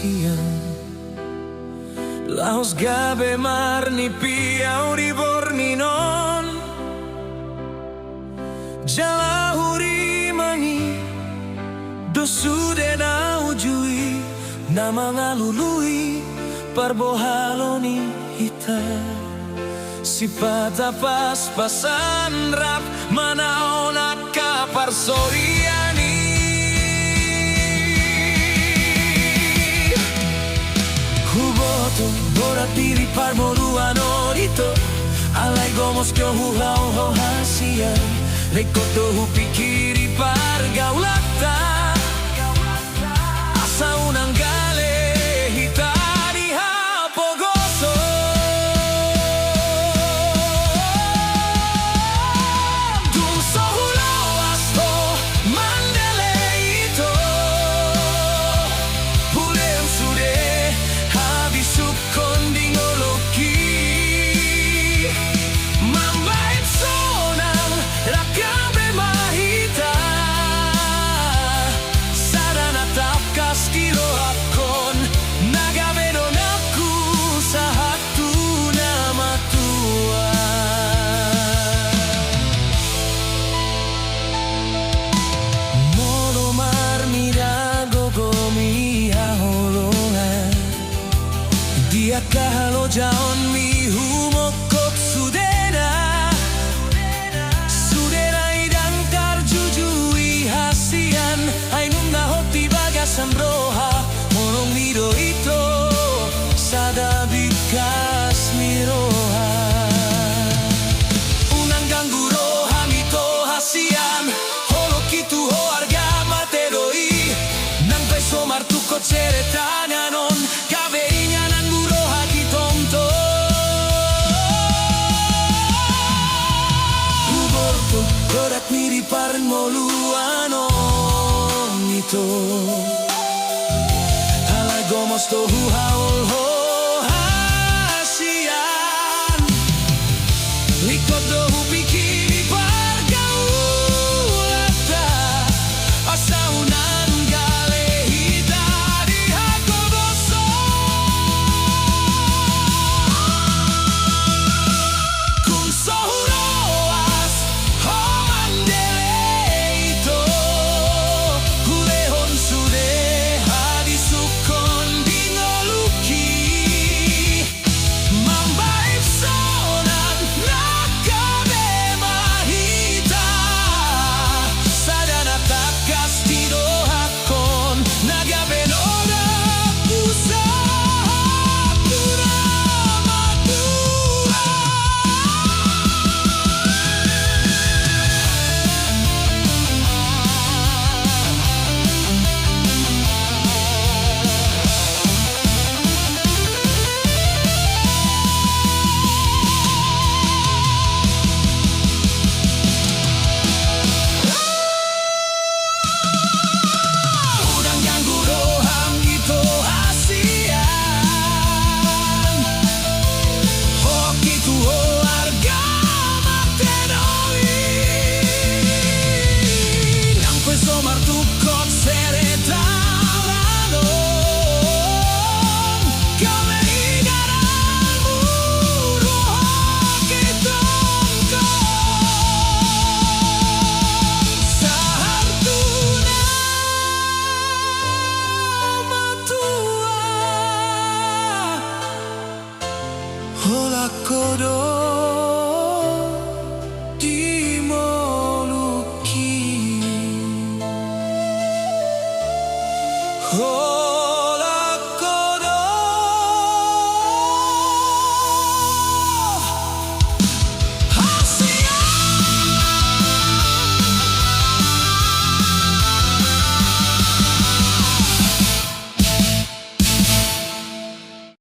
siang. Laos gabe marni piau di borninon, jalahuri mangi dosude na ujui, na mga lului parbohaloni hita. Si patapas pasan rap manaon kaparsoriani. Huboto borat diri parmoluano dito, alay gomos kyo huhao ho hasian, lekoto hupikiri pargaulata, asa unang gale hitari ha pogoso. Dun so hulawas to mandele ito, pulem sude habisuk konding oloki, mambait sonang rakabe mahita, sarana tapkas kilo akon, nagabe don aku sa hatu nama tua. Molo marmira gogomi haholongan, dia kahalo jaon mi humokot sudena, sudena idang karjujui hasian, ainum na hoti bagasan roha, monong nido ito sada bikas miroha. Unang ganggu roha mito hasian, holo kitu ho arga materoi, nang peso martukot seretanan kabe inyanan buroha kitomto. Huborto korat miri paren moluano nito, halay gomos to huhaol ho hasian, likod do hupikiri pargaulata, asa unan gale hitari hakogoso. Kung sohuroas ho mandele ito, hulehon sude hadisukon dingoluki, mambaib sonan nakabe mahita, sadana tapkas tido hakon, nagabe nora pusa pura matua. Udang ganggu roham ito hasian, hoki tu ho arga matenoi, nang peso martukot seretanan kame igaran roha kitongko, sa hartuna matua, hola kodo